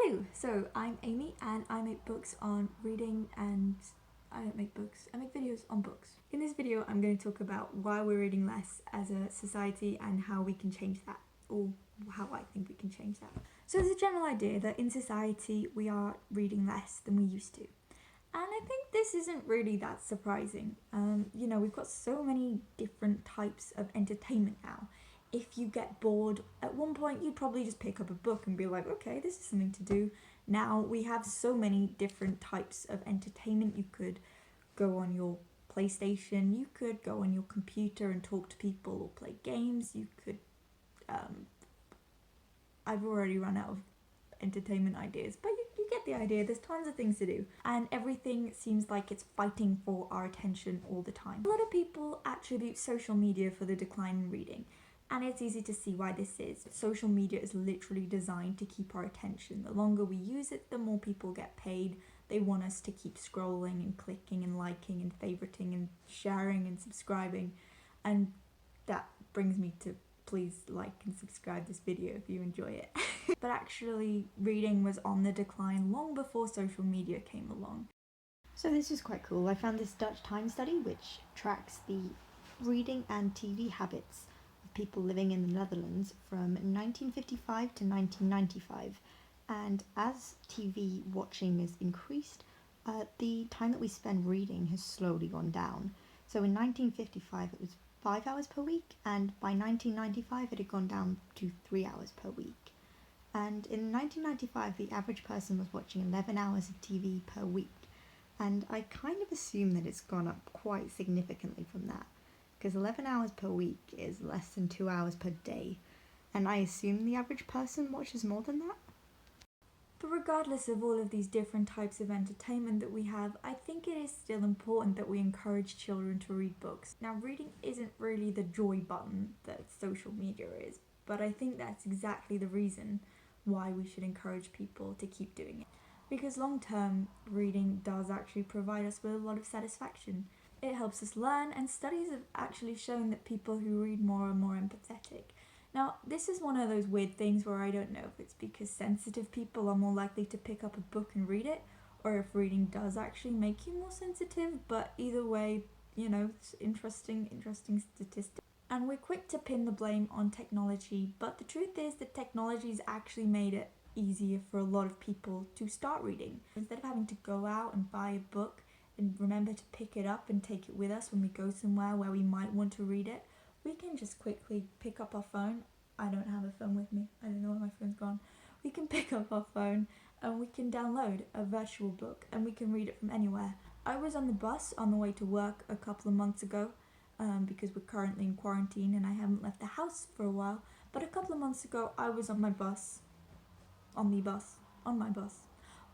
Hello! So I'm Amy and I make books on reading and I don't make books, I make videos on books. In this video I'm going to talk about why we're reading less as a society and how we can change that, or how I think we can change that. So there's a general idea that in society we are reading less than we used to. And I think this isn't really that surprising. We've got so many different types of entertainment now. If you get bored, at one point you'd probably just pick up a book and be like, okay, this is something to do. Now we have so many different types of entertainment. You could go on your PlayStation, you could go on your computer and talk to people or play games. You could, I've already run out of entertainment ideas, but you get the idea. There's tons of things to do and everything seems like it's fighting for our attention all the time. A lot of people attribute social media for the decline in reading. And it's easy to see why this is. Social media is literally designed to keep our attention. The longer we use it, the more people get paid. They want us to keep scrolling and clicking and liking and favoriting and sharing and subscribing. And that brings me to please like and subscribe this video if you enjoy it. But actually, reading was on the decline long before social media came along. So this is quite cool. I found this Dutch time study which tracks the reading and TV habits people living in the Netherlands from 1955 to 1995, and as TV watching has increased, the time that we spend reading has slowly gone down. So in 1955 it was 5 hours per week, and by 1995 it had gone down to 3 hours per week. And in 1995 the average person was watching 11 hours of TV per week, and I kind of assume that it's gone up quite significantly from that, because 11 hours per week is less than 2 hours per day, and I assume the average person watches more than that. But regardless of all of these different types of entertainment that we have, I think it is still important that we encourage children to read books. Now, reading isn't really the joy button that social media is, but I think that's exactly the reason why we should encourage people to keep doing it. Because long term, reading does actually provide us with a lot of satisfaction. It helps us learn, and studies have actually shown that people who read more are more empathetic. Now, this is one of those weird things where I don't know if it's because sensitive people are more likely to pick up a book and read it, or if reading does actually make you more sensitive, but either way, it's interesting statistic. And we're quick to pin the blame on technology, but the truth is that technology's actually made it easier for a lot of people to start reading. Instead of having to go out and buy a book, and remember to pick it up and take it with us when we go somewhere where we might want to read it, we can just quickly pick up our phone. I don't have a phone with me. I don't know where my phone's gone. We can pick up our phone and we can download a virtual book and we can read it from anywhere. I was on the bus on the way to work a couple of months ago because we're currently in quarantine and I haven't left the house for a while. But a couple of months ago I was on my bus,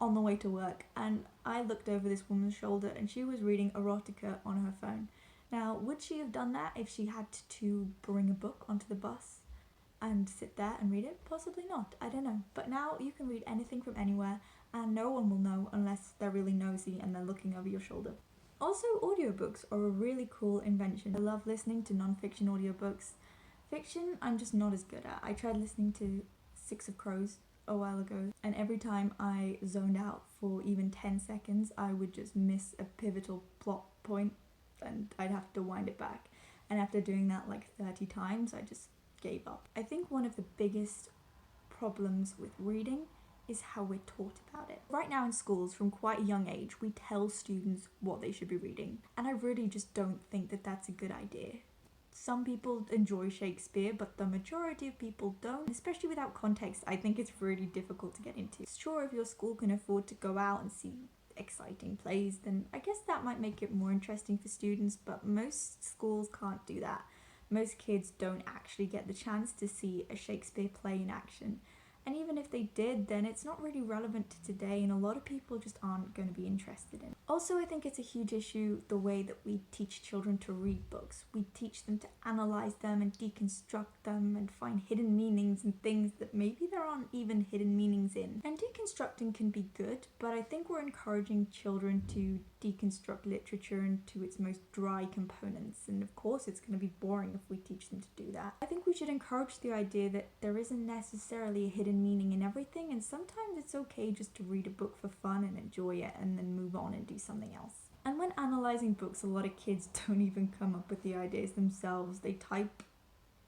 on the way to work, and I looked over this woman's shoulder and she was reading erotica on her phone. Now, would she have done that if she had to bring a book onto the bus and sit there and read it? Possibly not, I don't know. But now you can read anything from anywhere and no one will know unless they're really nosy and they're looking over your shoulder. Also, audiobooks are a really cool invention. I love listening to non-fiction audiobooks. Fiction, I'm just not as good at. I tried listening to Six of Crows a while ago, and every time I zoned out for even 10 seconds I would just miss a pivotal plot point and I'd have to wind it back, and after doing that like 30 times I just gave up. I think one of the biggest problems with reading is how we're taught about it. Right now in schools, from quite a young age, we tell students what they should be reading, and I really just don't think that that's a good idea. Some people enjoy Shakespeare, but the majority of people don't. Especially without context, I think it's really difficult to get into. Sure, if your school can afford to go out and see exciting plays, then I guess that might make it more interesting for students, but most schools can't do that. Most kids don't actually get the chance to see a Shakespeare play in action. And even if they did, then it's not really relevant to today and a lot of people just aren't going to be interested in it. Also, I think it's a huge issue the way that we teach children to read books. We teach them to analyze them and deconstruct them and find hidden meanings in things that maybe there aren't even hidden meanings in. And deconstructing can be good, but I think we're encouraging children to deconstruct literature into its most dry components, and of course it's going to be boring if we teach them to do that. I think we should encourage the idea that there isn't necessarily a hidden hidden meaning in everything, and sometimes it's okay just to read a book for fun and enjoy it and then move on and do something else. And when analysing books, a lot of kids don't even come up with the ideas themselves. They type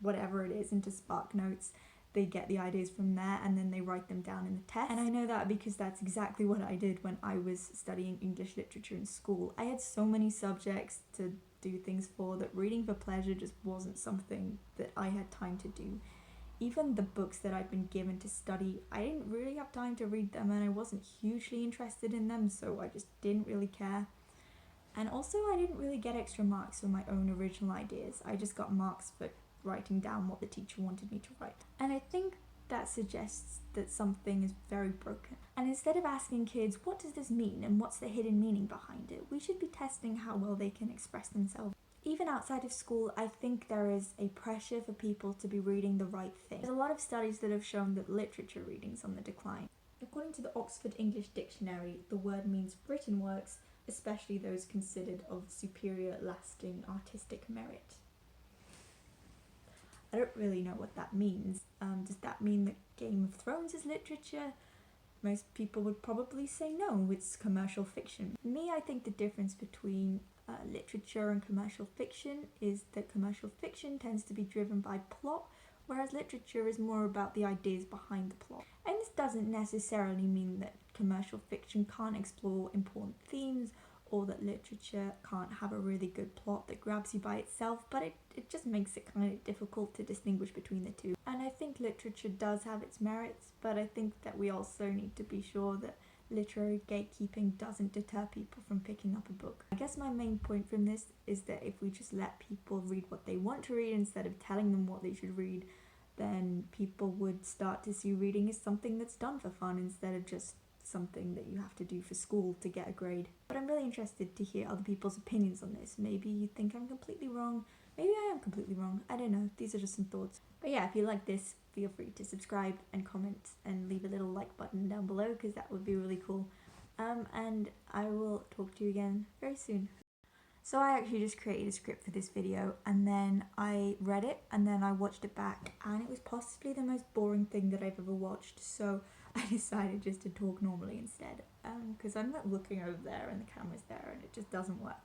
whatever it is into Sparknotes, they get the ideas from there, and then they write them down in the test. And I know that because that's exactly what I did when I was studying English literature in school. I had so many subjects to do things for that reading for pleasure just wasn't something that I had time to do. Even the books that I'd been given to study, I didn't really have time to read them, and I wasn't hugely interested in them, so I just didn't really care. And also, I didn't really get extra marks for my own original ideas. I just got marks for writing down what the teacher wanted me to write. And I think that suggests that something is very broken. And instead of asking kids, what does this mean and what's the hidden meaning behind it, we should be testing how well they can express themselves. Even outside of school, I think there is a pressure for people to be reading the right thing. There's a lot of studies that have shown that literature reading's on the decline. According to the Oxford English Dictionary, the word means written works, especially those considered of superior lasting artistic merit. I don't really know what that means. Does that mean that Game of Thrones is literature? Most people would probably say no, it's commercial fiction. For me, I think the difference between literature and commercial fiction is that commercial fiction tends to be driven by plot, whereas literature is more about the ideas behind the plot. And this doesn't necessarily mean that commercial fiction can't explore important themes, or that literature can't have a really good plot that grabs you by itself, but it just makes it kind of difficult to distinguish between the two. And I think literature does have its merits, but I think that we also need to be sure that literary gatekeeping doesn't deter people from picking up a book. I guess my main point from this is that if we just let people read what they want to read instead of telling them what they should read, then people would start to see reading as something that's done for fun instead of just something that you have to do for school to get a grade. But I'm really interested to hear other people's opinions on this. Maybe you think I'm completely wrong, maybe I am completely wrong, I don't know, these are just some thoughts. But yeah, if you like this, feel free to subscribe and comment and leave a little like button down below, because that would be really cool. And I will talk to you again very soon. So I actually just created a script for this video, and then I read it, and then I watched it back, and it was possibly the most boring thing that I've ever watched, so I decided just to talk normally instead, because I'm not looking over there and the camera's there and it just doesn't work.